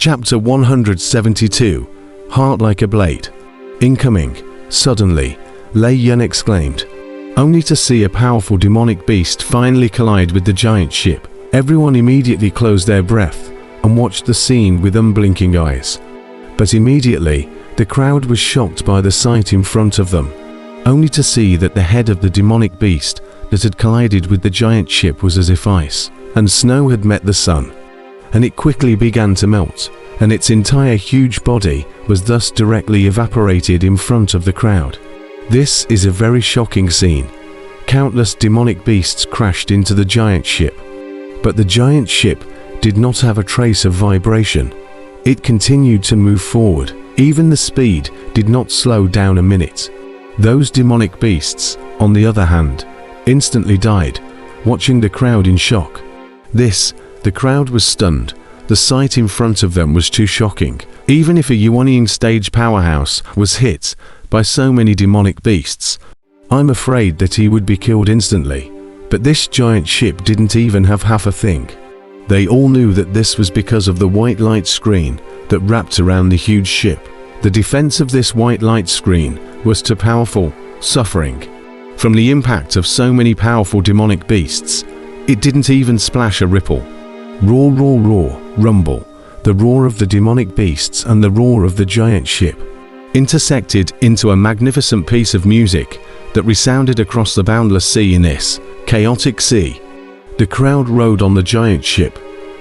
Chapter 172. Heart like a blade. Incoming. Suddenly, Lei Yun exclaimed, only to see a powerful demonic beast finally collide with the giant ship. Everyone immediately closed their breath and watched the scene with unblinking eyes. But immediately, the crowd was shocked by the sight in front of them, only to see that the head of the demonic beast that had collided with the giant ship was as if ice and snow had met the sun, and it quickly began to melt, and its entire huge body was thus directly evaporated in front of the crowd. This is a very shocking scene. Countless demonic beasts crashed into the giant ship, but the giant ship did not have a trace of vibration. It continued to move forward. Even the speed did not slow down a minute. Those demonic beasts, on the other hand, instantly died, watching the crowd in shock. The crowd was stunned. The sight in front of them was too shocking. Even if a Yuanying stage powerhouse was hit by so many demonic beasts, I'm afraid that he would be killed instantly. But this giant ship didn't even have half a thing. They all knew that this was because of the white light screen that wrapped around the huge ship. The defense of this white light screen was too powerful, suffering from the impact of so many powerful demonic beasts. It didn't even splash a ripple. Roar, roar, roar, rumble, the roar of the demonic beasts and the roar of the giant ship intersected into a magnificent piece of music that resounded across the boundless sea in this chaotic sea. The crowd rode on the giant ship,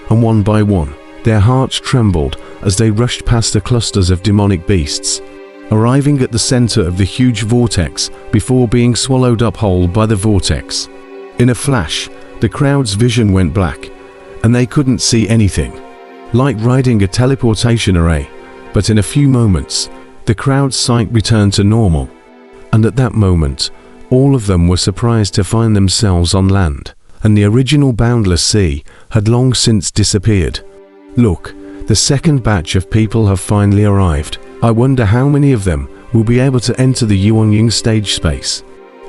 and one by one, their hearts trembled as they rushed past the clusters of demonic beasts, arriving at the center of the huge vortex before being swallowed up whole by the vortex. In a flash, the crowd's vision went black, and they couldn't see anything, like riding a teleportation array. But in a few moments, the crowd's sight returned to normal, and at that moment, all of them were surprised to find themselves on land, and the original boundless sea had long since disappeared. Look, the second batch of people have finally arrived. I wonder how many of them will be able to enter the Yuanying stage space.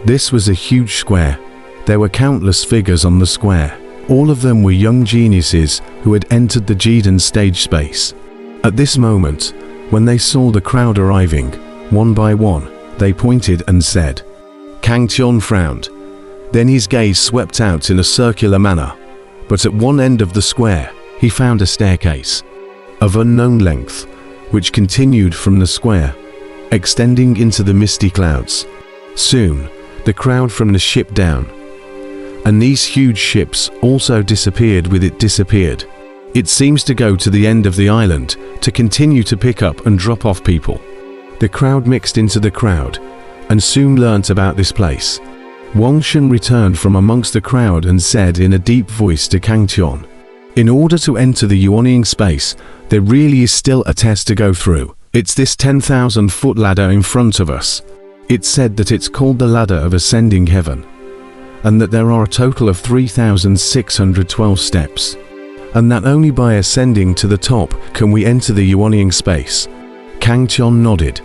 This was a huge square. There were countless figures on the square. All of them were young geniuses who had entered the Jidan stage space. At this moment, when they saw the crowd arriving, one by one, they pointed and said. Kang Tian frowned. Then his gaze swept out in a circular manner, but at one end of the square, he found a staircase of unknown length, which continued from the square, extending into the misty clouds. Soon, the crowd from the ship down, and these huge ships also disappeared with it disappeared. It seems to go to the end of the island to continue to pick up and drop off people. The crowd mixed into the crowd, and soon learnt about this place. Wuxia returned from amongst the crowd and said in a deep voice to Kang Tian, in order to enter the Yuanying space, there really is still a test to go through. It's this 10,000-foot ladder in front of us. It's said that it's called the Ladder of Ascending Heaven, and that there are a total of 3,612 steps, and that only by ascending to the top can we enter the Yuanying space. Kang Tian nodded.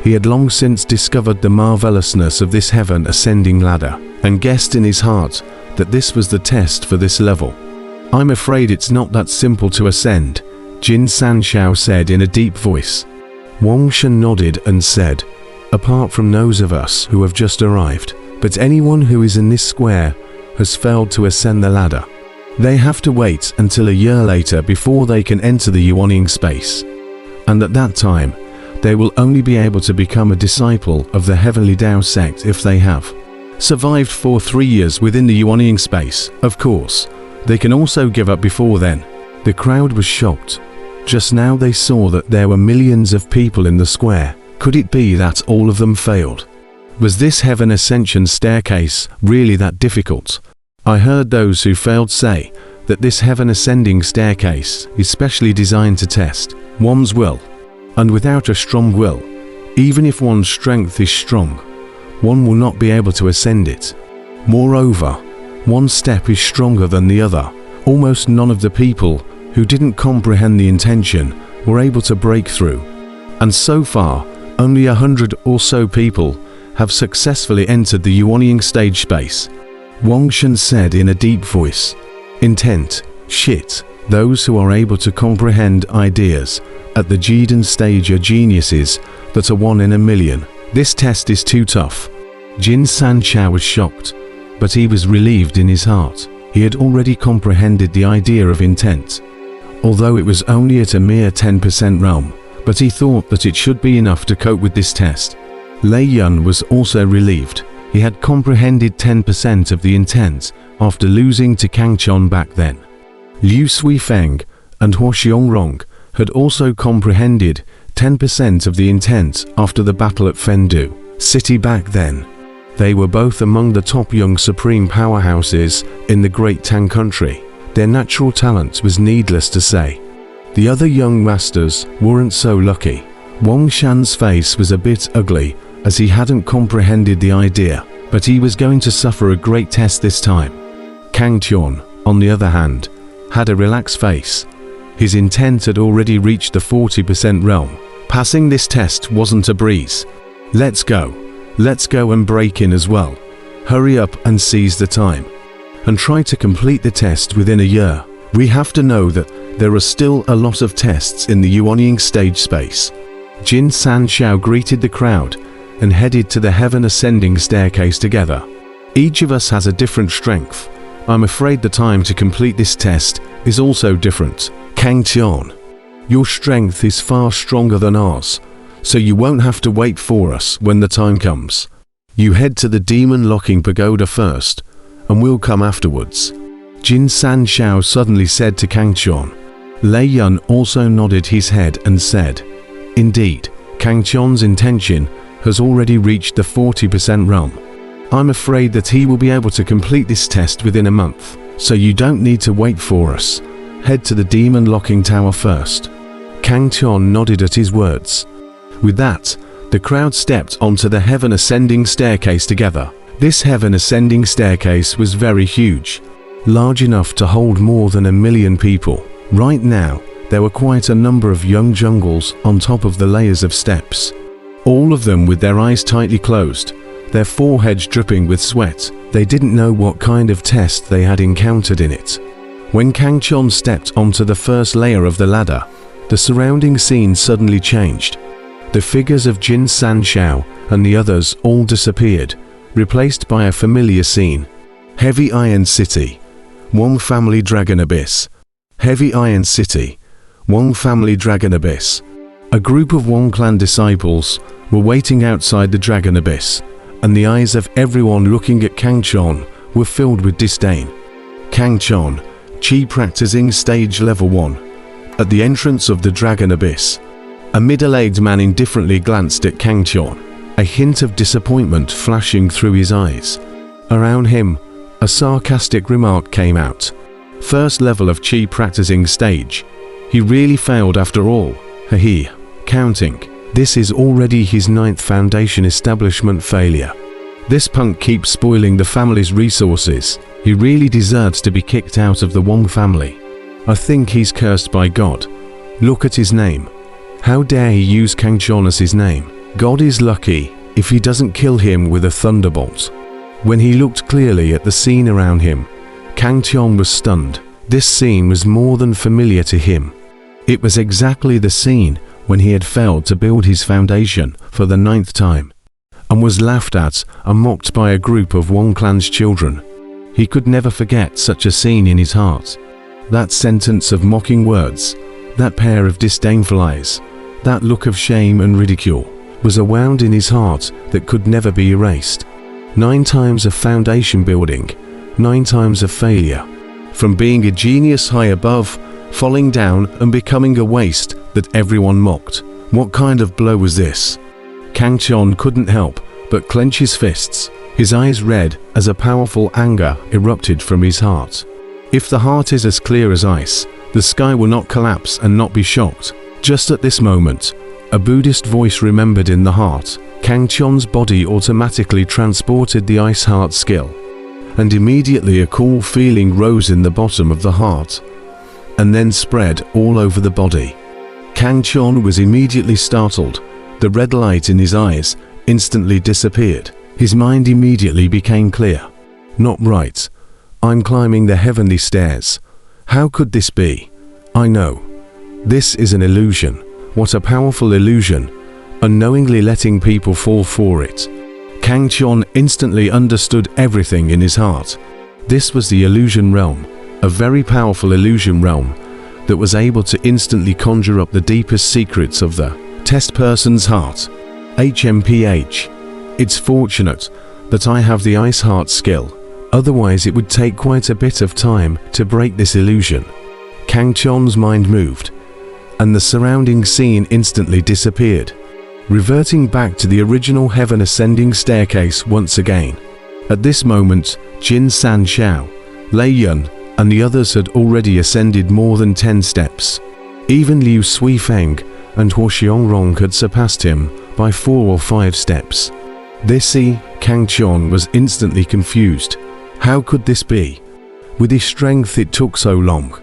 He had long since discovered the marvelousness of this heaven ascending ladder, and guessed in his heart that this was the test for this level. I'm afraid it's not that simple to ascend, Jin Sanshao said in a deep voice. Wuxia nodded and said, apart from those of us who have just arrived, but anyone who is in this square has failed to ascend the ladder. They have to wait until a year later before they can enter the Yuanying space, and at that time, they will only be able to become a disciple of the Heavenly Tao sect if they have survived for 3 years within the Yuanying space. Of course, they can also give up before then. The crowd was shocked. Just now they saw that there were millions of people in the square. Could it be that all of them failed? Was this heaven ascension staircase really that difficult? I heard those who failed say that this heaven ascending staircase is specially designed to test one's will, and without a strong will, even if one's strength is strong, one will not be able to ascend it. Moreover, one step is stronger than the other. Almost none of the people who didn't comprehend the intention were able to break through, and so far, only 100 or so people have successfully entered the Yuanying stage space. Wuxia said in a deep voice. Intent, shit, Those who are able to comprehend ideas at the Jidan stage are geniuses that are 1 in a million. This test is too tough. Jin Sanchao was shocked, but he was relieved in his heart. He had already comprehended the idea of intent. Although it was only at a mere 10% realm, but he thought that it should be enough to cope with this test. Lei Yun was also relieved. He had comprehended 10% of the intent after losing to Kang Chon back then. Liu Suifeng and Huo Xiangrong had also comprehended 10% of the intent after the battle at Fendu City back then. They were both among the top young supreme powerhouses in the Great Tang country. Their natural talent was needless to say. The other young masters weren't so lucky. Wang Shan's face was a bit ugly as he hadn't comprehended the idea, but he was going to suffer a great test this time. Kang Tian, on the other hand, had a relaxed face. His intent had already reached the 40% realm. Passing this test wasn't a breeze. Let's go and break in as well. Hurry up and seize the time. And try to complete the test within a year. We have to know that there are still a lot of tests in the Yuanying stage space. Jin Sanchao greeted the crowd and headed to the heaven ascending staircase together. Each of us has a different strength. I'm afraid the time to complete this test is also different. Kang Tian, your strength is far stronger than ours, so you won't have to wait for us when the time comes. You head to the demon locking pagoda first, and we'll come afterwards. Jin Sanchao suddenly said to Kang Tian. Lei Yun also nodded his head and said, indeed, Kang Tian's intention has already reached the 40% realm. I'm afraid that he will be able to complete this test within a month, so you don't need to wait for us. Head to the demon locking tower first. Kang Tian nodded at his words. With that, the crowd stepped onto the heaven ascending staircase together. This heaven ascending staircase was very huge, large enough to hold more than 1 million people. Right now, there were quite a number of young jungles on top of the layers of steps. All of them with their eyes tightly closed, their foreheads dripping with sweat. They didn't know what kind of test they had encountered in it. When Kang Tian stepped onto the first layer of the ladder, the surrounding scene suddenly changed. The figures of Jin Sanchao and the others all disappeared, replaced by a familiar scene. Heavy Iron City, Wang Family Dragon Abyss. Heavy Iron City, Wang Family Dragon Abyss. A group of Wang clan disciples were waiting outside the Dragon Abyss, and the eyes of everyone looking at Kang Tian were filled with disdain. Kang Tian, Qi practicing stage level 1. At the entrance of the Dragon Abyss, a middle-aged man indifferently glanced at Kang Tian, a hint of disappointment flashing through his eyes. Around him, a sarcastic remark came out. First level of Qi practicing stage. He really failed after all. He, counting. This is already his 9th foundation establishment failure. This punk keeps spoiling the family's resources. He really deserves to be kicked out of the Wang family. I think he's cursed by God. Look at his name. How dare he use Kang Tian as his name? God is lucky if he doesn't kill him with a thunderbolt. When he looked clearly at the scene around him, Kang Tian was stunned. This scene was more than familiar to him. It was exactly the scene when he had failed to build his foundation for the 9th time, and was laughed at and mocked by a group of Wang clan's children. He could never forget such a scene in his heart. That sentence of mocking words, that pair of disdainful eyes, that look of shame and ridicule, was a wound in his heart that could never be erased. 9 times of foundation building, 9 times of failure. From being a genius high above, falling down and becoming a waste that everyone mocked. What kind of blow was this? Kang Tian couldn't help but clench his fists, his eyes red as a powerful anger erupted from his heart. If the heart is as clear as ice, the sky will not collapse and not be shocked. Just at this moment, a Buddhist voice remembered in the heart. Kang Tian's body automatically transported the ice heart skill, and immediately a cool feeling rose in the bottom of the heart, and then spread all over the body. Kang Tian was immediately startled. The red light in his eyes instantly disappeared. His mind immediately became clear. Not right. I'm climbing the heavenly stairs. How could this be? I know. This is an illusion. What a powerful illusion, unknowingly letting people fall for it. Kang Chon instantly understood everything in his heart. This was the illusion realm, a very powerful illusion realm that was able to instantly conjure up the deepest secrets of the test person's heart. HMPH. It's fortunate that I have the ice heart skill, otherwise it would take quite a bit of time to break this illusion. Kang Chon's mind moved, and the surrounding scene instantly disappeared, reverting back to the original heaven ascending staircase once again. At this moment, Jin San Xiao, Lei Yun, and the others had already ascended more than 10 steps. Even Liu Suifeng and Huo Xiangrong had surpassed him by 4 or 5 steps. Kang Chon was instantly confused. How could this be? With his strength it took so long.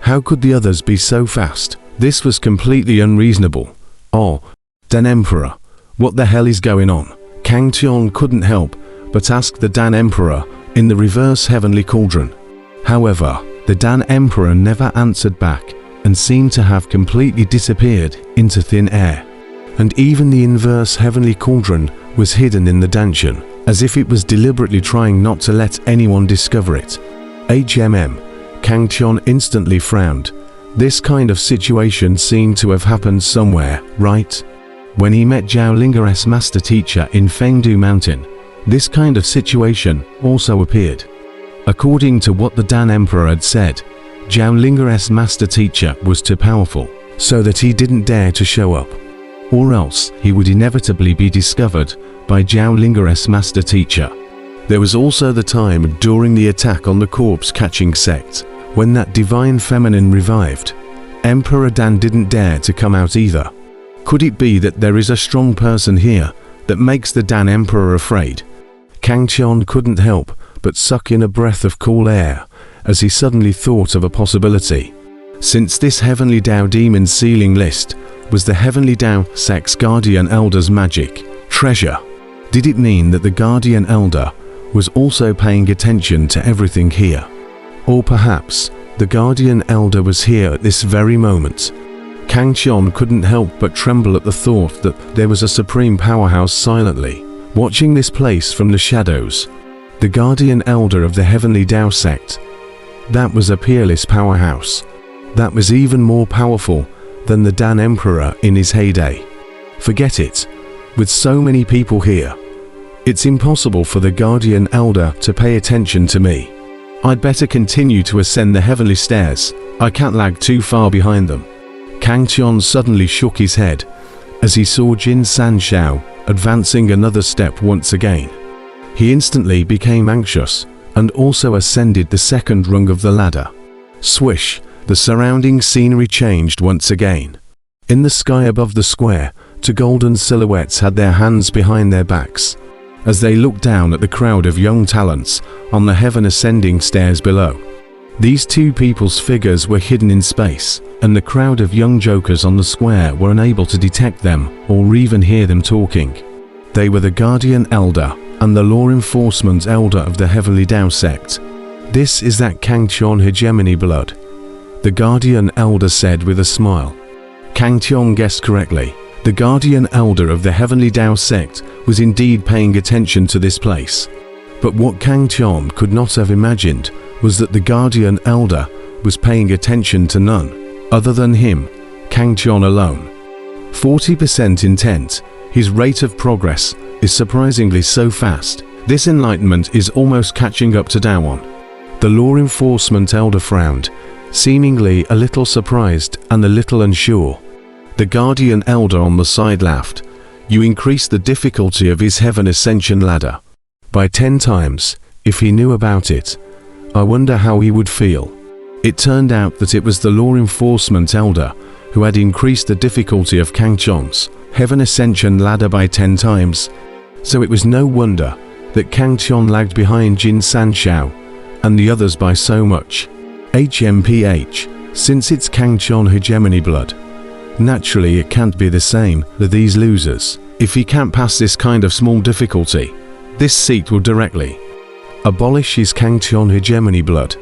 How could the others be so fast? This was completely unreasonable. Oh, Dan Emperor, what the hell is going on? Kang Chon couldn't help but ask the Dan Emperor in the reverse heavenly cauldron. However, the Dan Emperor never answered back and seemed to have completely disappeared into thin air. And even the inverse heavenly cauldron was hidden in the dungeon, as if it was deliberately trying not to let anyone discover it. Kang Chon instantly frowned. This kind of situation seemed to have happened somewhere, right? When he met Zhao Linger's master teacher in Fengdu Mountain, this kind of situation also appeared. According to what the Dan Emperor had said, Zhao Linger's master teacher was too powerful, so that he didn't dare to show up. Or else he would inevitably be discovered by Zhao Linger's master teacher. There was also the time during the attack on the corpse-catching sect, when that divine feminine revived. Emperor Dan didn't dare to come out either. Could it be that there is a strong person here that makes the Dan Emperor afraid? Kang Chon couldn't help but suck in a breath of cool air as he suddenly thought of a possibility. Since this Heavenly Dao Demon Sealing list was the Heavenly Dao Sect's Guardian Elder's magic treasure, did it mean that the Guardian Elder was also paying attention to everything here? Or perhaps the Guardian Elder was here at this very moment? Kang Chon couldn't help but tremble at the thought that there was a supreme powerhouse silently watching this place from the shadows. The Guardian Elder of the Heavenly Dao Sect. That was a peerless powerhouse. That was even more powerful than the Dan Emperor in his heyday. Forget it. With so many people here, it's impossible for the Guardian Elder to pay attention to me. I'd better continue to ascend the heavenly stairs. I can't lag too far behind them. Kang Chon suddenly shook his head as he saw Jin San Xiao advancing another step once again. He instantly became anxious and also ascended the second rung of the ladder. Swish, the surrounding scenery changed once again. In the sky above the square, two golden silhouettes had their hands behind their backs as they looked down at the crowd of young talents on the heaven ascending stairs below. These two people's figures were hidden in space, and the crowd of young jokers on the square were unable to detect them or even hear them talking. They were the Guardian Elder and the Law Enforcement Elder of the Heavenly Dao Sect. This is that Kang Chon hegemony blood, the Guardian Elder said with a smile. Kang Chon guessed correctly. The Guardian Elder of the Heavenly Dao Sect was indeed paying attention to this place. But what Kang Chon could not have imagined was that the Guardian Elder was paying attention to none other than him, Kang Chon alone. 40% intent. His rate of progress is surprisingly so fast. This enlightenment is almost catching up to Daowon. The Law Enforcement Elder frowned, seemingly a little surprised and a little unsure. The Guardian Elder on the side laughed. You increased the difficulty of his heaven ascension ladder by 10 times. If he knew about it, I wonder how he would feel. It turned out that it was the Law Enforcement Elder who had increased the difficulty of Kang Chon's heaven ascension ladder by 10 times. So it was no wonder that Kang Chon lagged behind Jin San Xiao and the others by so much. HMPH, since it's Kang Chon hegemony blood, naturally it can't be the same with these losers. If he can't pass this kind of small difficulty, this seat will directly abolish his Kang Chon hegemony blood.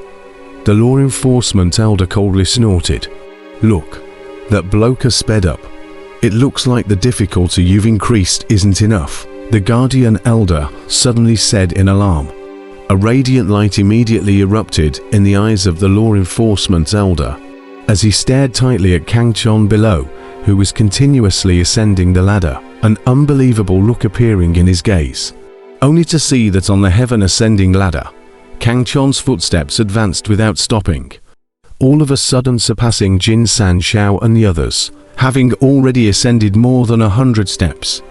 The Law Enforcement Elder coldly snorted. "Look, that bloke has sped up. It looks like the difficulty you've increased isn't enough," the guardian elder suddenly said in alarm. A radiant light immediately erupted in the eyes of the law enforcement elder, as he stared tightly at Kang Chon below, who was continuously ascending the ladder, an unbelievable look appearing in his gaze. Only to see that on the heaven-ascending ladder, Kang Chon's footsteps advanced without stopping, all of a sudden surpassing Jin San Xiao and the others. Having already ascended more than 100 steps,